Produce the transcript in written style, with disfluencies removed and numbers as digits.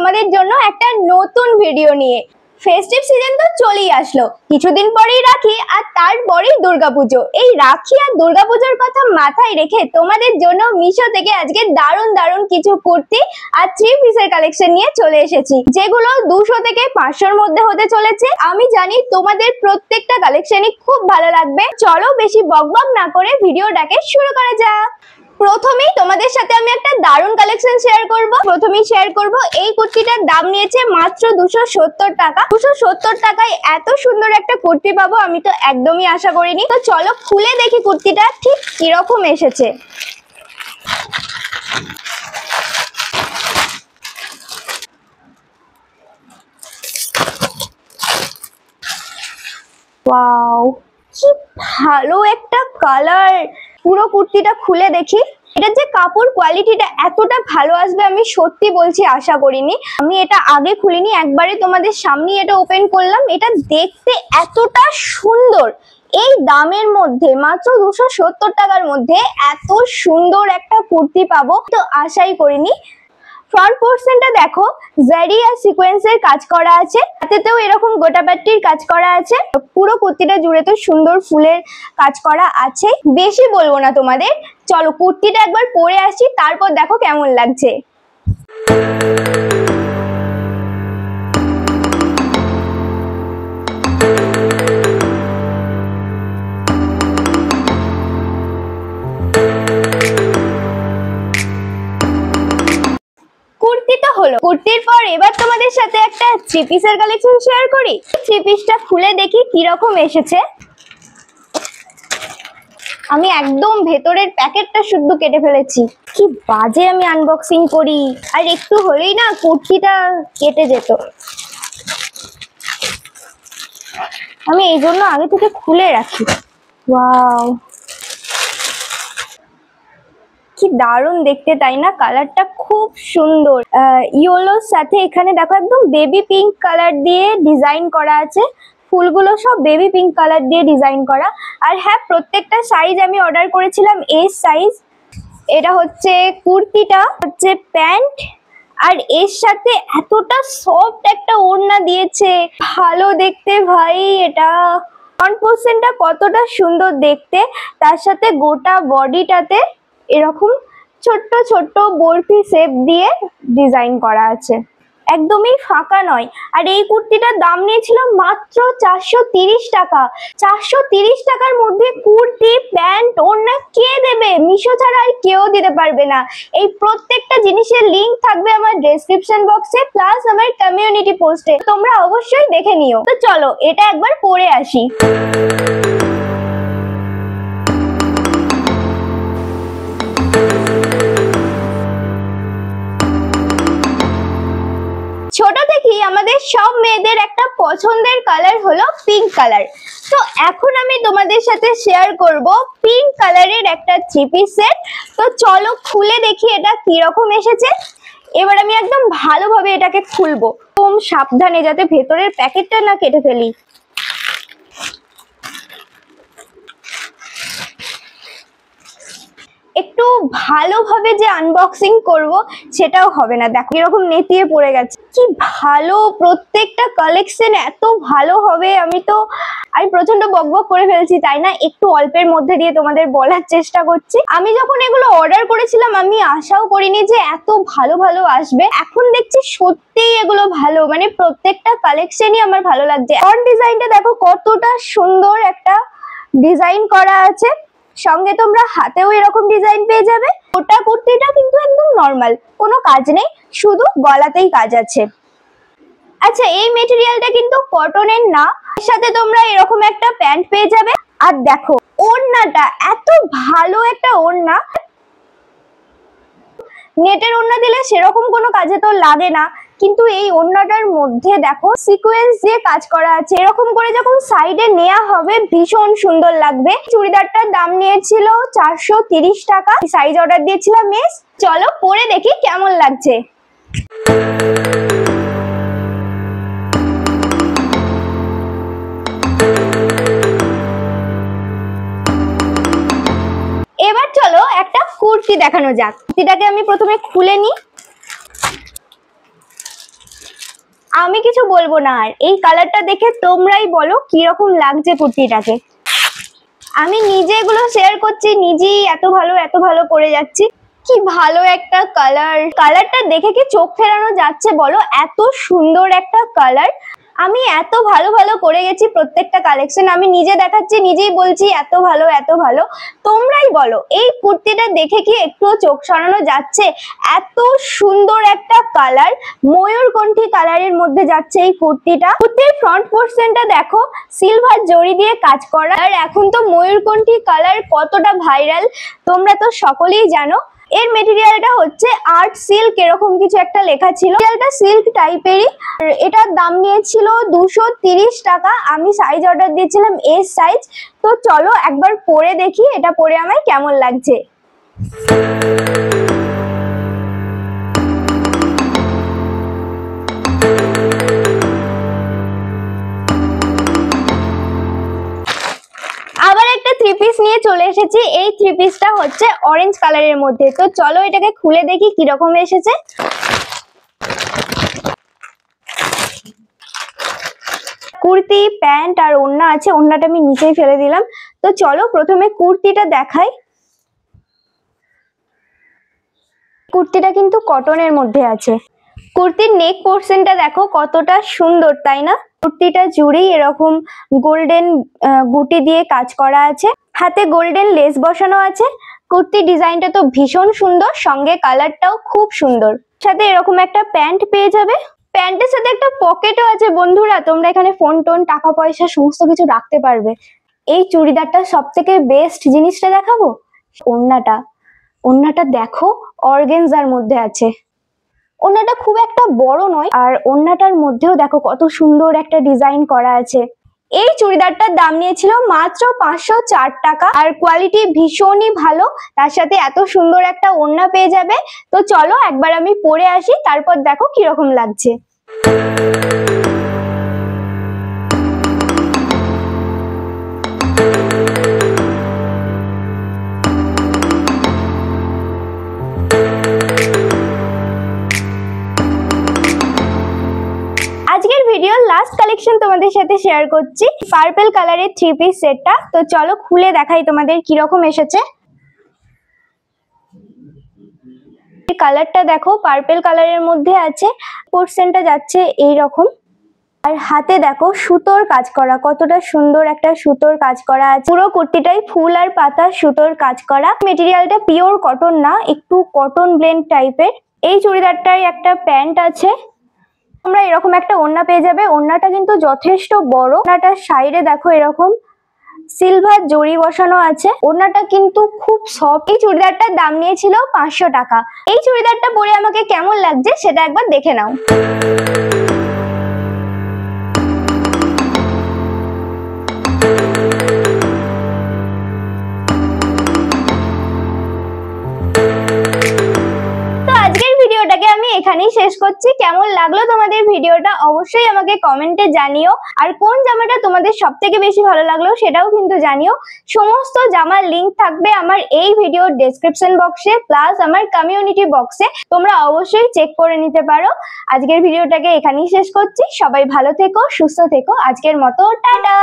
তোমাদের জন্য একটা নতুন ভিডিও নিয়ে। ফেস্টিভ সিজন তো চলেই আসলো, কিছুদিন পরেই রাখি আর তারপরেই দুর্গাপুজো। এই রাখি আর দুর্গাপুজোর কথা মাথায় রেখে তোমাদের জন্য মিশো থেকে আজকে দারুণ দারুণ কিছু কুর্তি আর 3 পিসের কালেকশন নিয়ে চলে এসেছি, যেগুলো 200 থেকে 500-র মধ্যে হতে চলেছে। আমি জানি তোমাদের প্রত্যেকটা কালেকশনই খুব ভালো লাগবে। চলো বেশি বকবক না করে ভিডিওটাকে শুরু করা যাক। প্রথমেই তোমাদের সাথে আমি একটা দারুণ কালেকশন শেয়ার করব। প্রথমেই শেয়ার করব এই কুর্তিটার দাম নিয়েছে মাত্র 270 টাকা। 270 টাকায় এত সুন্দর একটা কুর্তি পাবো আমি তো একদমই আশা করিনি। তো চলো খুলে দেখি কুর্তিটা ঠিক কিরকম এসেছে। ওয়াও, কি ভালো একটা কালার। পুরো কুর্তিটা খুলে দেখি। এটা যে কাপড় কোয়ালিটিটা এতটা ভালো আসবে আমি সত্যি বলছি আশা করিনি। আমি এটা আগে খুলিনি, একবারে তোমাদের সামনে এটা ওপেন করলাম। এটা দেখতে এতটা সুন্দর, এই দামের মধ্যে মাত্র 270 টাকার মধ্যে এত সুন্দর একটা কুর্তি পাবো তো আশাই করিনি। ফ্রন্ট পোর্শনটা দেখো, জারি আর সিকোয়েন্সের কাজ করা আছে, হাতেতেও এরকম গোটাপাট্টির কাজ করা আছে। পুরো কুর্তিটা জুড়ে তো সুন্দর ফুলের কাজ করা আছে। বেশি বলবো না তোমাদের, চলো কুর্তিটা একবার পরে আসি, তারপর দেখো কেমন লাগছে। কুর্তি তো হলো, কুর্তির পর এবার তোমাদের সাথে একটা 3 পিসের কালেকশন শেয়ার করি। 3 পিসটা খুলে দেখি কিরকম এসেছে। আমি একদম ভেতরের প্যাকেটটা শুদ্ধ কেটে ফেলেছি। কি বাজে আমি আনবক্সিং করি, আর একটু হলেই না কুর্তিটা কেটে যেত। আমি এই জন্য আগে থেকে খুলে রাখি। ওয়াও, কি দারুণ দেখতে তাই না? কালারটা খুব সুন্দর। ইয়েলোর সাথে এখানে দেখো একদম বেবি পিঙ্ক কালার দিয়ে ডিজাইন করা আছে। ফুলগুলো সব বেবি পিঙ্ক কালার দিয়ে ডিজাইন করা। আর হ্যাঁ, প্রত্যেকটা সাইজ আমি অর্ডার করেছিলাম এস সাইজ। এটা হচ্ছে কুর্তিটা, হচ্ছে প্যান্ট, আর এর সাথে এতটা সফট একটা ওড়না দিয়েছে, ভালো দেখতে ভাই। এটা ফ্রন্ট পোর্শনটা কতটা সুন্দর দেখতে, তার সাথে গোটা বডিটাতে এরকম ছোট্ট ছোট্ট বরফি শেপ দিয়ে ডিজাইন করা আছে, একদমই ফাঁকা নয়। আর এই কুর্তিটার দাম নিয়েছিল মাত্র 430 টাকা। 430 টাকার মধ্যে কুর্তি, প্যান্ট, ওড়না কে দেবে? মিশো ছাড়া আর কেউ দিতে পারবে না। এই প্রত্যেকটা জিনিসের লিংক থাকবে আমার ডেসক্রিপশন বক্সে, প্লাস আমার কমিউনিটি পোস্টে, তোমরা অবশ্যই দেখে নিও। তো চলো এটা একবার পরে আসি। ছোট থেকেই আমাদের সব মেয়েদের একটা পছন্দের কালার হলো পিঙ্ক কালার। তো এখন আমি তোমাদের সাথে শেয়ার করব পিঙ্ক কালারের একটা 3 পিস সেট। তো চলো খুলে দেখি এটা কিরকম এসেছে। এবার আমি একদম ভালোভাবে এটাকে খুলবো, খুব সাবধানে, যাতে ভেতরের প্যাকেটটা না কেটে ফেলি। একটু ভালোভাবে যে আনবক্সিং করব সেটাও হবে না। দেখো এরকম নেতিয়ে পড়ে গেছে। কি ভালো, প্রত্যেকটা কালেকশন এত ভালো হবে। আমি প্রচন্ড বকবক করে ফেলছি তাই না? একটু অল্পের মধ্যে দিয়ে তোমাদের বলার চেষ্টা করছি। আমি যখন এগুলো অর্ডার করেছিলাম আমি আশাও করিনি যে এত ভালো ভালো আসবে। এখন দেখছি সত্যিই এগুলো ভালো, মানে প্রত্যেকটা কালেকশনই আমার ভালো লাগছে। ফ্রন্ট ডিজাইনটা দেখো কতটা সুন্দর একটা ডিজাইন করা আছে, সঙ্গে তোমরা হাতেও এরকম ডিজাইন পেয়ে যাবে। ওটা কুর্তিটা কিন্তু একদম নর্মাল, কোনো কাজ নেই, শুধু গলাতেই কাজ আছে। আচ্ছা, এই মেটেরিয়ালটা কিন্তু কটনের না, এর সাথে তোমরা এরকম একটা প্যান্ট পেয়ে যাবে। আর দেখো ওড়নাটা এত ভালো একটা ওড়না, নেটের ওড়না দিলে সেরকম কোনো কাজে তো লাগে না, কিন্তু এই ওড়নাটার মধ্যে দেখো সিকোয়েন্স দিয়ে কাজ করা আছে। এরকম করে যখন সাইডে নেওয়া হবে ভীষণ সুন্দর লাগবে। চুড়িদারটার দাম নিয়েছিল 430 টাকা। সাইজ অর্ডার দিয়েছিলাম এস। চলো পরে দেখি কেমন লাগছে। এবার চলো একটা কুর্তি দেখানো যাক। কুর্তিটাকে আমি প্রথমে খুলে নিই। আমি কিছু বলবো না, আর এই কালারটা দেখে তোমরাই বলো কিরকম লাগছে কুর্তিটাকে। আমি নিজে এগুলো শেয়ার করছি, নিজেই এত ভালো পরে যাচ্ছি। কি ভালো একটা কালার, কালারটা দেখে কি চোখ ফেরানো যাচ্ছে বলো? এত সুন্দর একটা কালার। আমি এত ভালো করে গেছি প্রত্যেকটা কালেকশন, আমি নিজে দেখাচ্ছি, নিজেই বলছি এত ভালো। তোমরাই বলো এই কুর্তিটা দেখে কি একটু চোখ সরানো যাচ্ছে? এত সুন্দর একটা কালার, ময়ূরকণ্ঠী কালারের মধ্যে যাচ্ছে এই কুর্তিটা। কুর্তির ফ্রন্ট পোর্শনটা দেখো সিলভার জরি দিয়ে কাজ করা, আর এখন তো ময়ূরকণ্ঠী কালার কতটা ভাইরাল তোমরা তো সকলেই জানো। এর মেটেরিয়ালটা হচ্ছে আর্ট সিল্ক, এরকম কিছু একটা লেখা ছিল। মেটেরিয়ালটা সিল্ক টাইপেরই। এটার দাম নিয়েছিল 230 টাকা। আমি সাইজ অর্ডার দিয়েছিলাম এস সাইজ। তো চলো একবার পরে দেখি এটা পরে আমায় কেমন লাগছে। আবার একটা থ্রি পিস নিয়ে চলে এসেছি। এই থ্রি পিসটা হচ্ছে অরেঞ্জ কালারের মধ্যে। তো চলো এটাকে খুলে দেখি কিরকম এসেছে। কুর্তি, প্যান্ট আর ওড়না আছে, ওড়নাটা আমি নিচেই ফেলে দিলাম। তো চলো প্রথমে কুর্তিটা দেখাই। কুর্তিটা কিন্তু কটনের মধ্যে আছে। কুর্তির নেক পোর্শনটা দেখো কতটা সুন্দর, তাই না? কুর্তিটা জুড়েই এরকম গোল্ডেন গুটি দিয়ে কাজ করা আছে, হাতে গোল্ডেন লেস বসানো আছে। কুর্তির ডিজাইনটা তো ভীষণ সুন্দর, সঙ্গে কালারটাও খুব সুন্দর। সাথে এরকম একটা প্যান্ট পেয়ে যাবে। প্যান্টের সাথে একটা পকেটও আছে বন্ধুরা, তোমরা এখানে ফোন টোন, টাকা পয়সা সমস্ত কিছু রাখতে পারবে। এই চুড়িদারটা সব থেকে বেস্ট জিনিসটা দেখাবো, ওড়নাটা। ওড়নাটা দেখো অর্গানজার মধ্যে আছে। ওড়নাটা খুব একটা বড় নয়, আর ওড়নাটার মধ্যেও দেখো কত সুন্দর একটা ডিজাইন করা আছে। এই চুড়িদারটার দাম নিয়েছিল মাত্র 504 টাকা, আর কোয়ালিটি ভীষণই ভালো। তার সাথে এত সুন্দর একটা ওড়না পেয়ে যাবে। তো চলো একবার আমি পরে আসি, তারপর দেখো কিরকম লাগছে। আজকের ভিডিওর লাস্ট কালেকশন তোমাদের সাথে শেয়ার করছি, পার্পল কালারের থ্রি পিস সেটটা। তো চলো খুলে দেখাই তোমাদের কিরকম এসেছে। কালারটা দেখো পার্পল কালারের মধ্যে আছে, পোর্শনটা যাচ্ছে এইরকম। আর হাতে দেখো সুতোর কাজ করা, কতটা সুন্দর একটা সুতোর কাজ করা আছে। পুরো কুর্তিটাই ফুল আর পাতা সুতোর কাজ করা। মেটেরিয়ালটা পিওর কটন না, একটু কটন ব্লেন্ড টাইপের। এই চুড়িদারটায় একটা প্যান্ট আছে। তোমরা এরকম একটা ওড়না পেয়ে যাবে। ওড়নাটা কিন্তু যথেষ্ট বড়। ওড়নাটার সাইডে দেখো এরকম সিলভার জরি বসানো আছে। ওড়নাটা কিন্তু খুব সফট। এই চুড়িদারটার দাম নিয়েছিল 500 টাকা। এই চুড়িদারটা পরে আমাকে কেমন লাগছে সেটা একবার দেখে নাও। ভিডিওটাকে আমি এখানেই শেষ করছি। কেমন লাগলো তোমাদের ভিডিওটা অবশ্যই আমাকে কমেন্টে জানিও। আর কোন জামাটা তোমাদের সব থেকে বেশি ভালো লাগলো সেটাও কিন্তু জানিও। সমস্ত জামার লিংক থাকবে আমার এই ভিডিওর ডেসক্রিপশন বক্সে, প্লাস আমার কমিউনিটি বক্সে। তোমরা অবশ্যই চেক করে নিতে পারো। আজকের ভিডিওটাকে এখানেই শেষ করছি। সবাই ভালো থেকো, সুস্থ থেকো। আজকের মতো টাটা।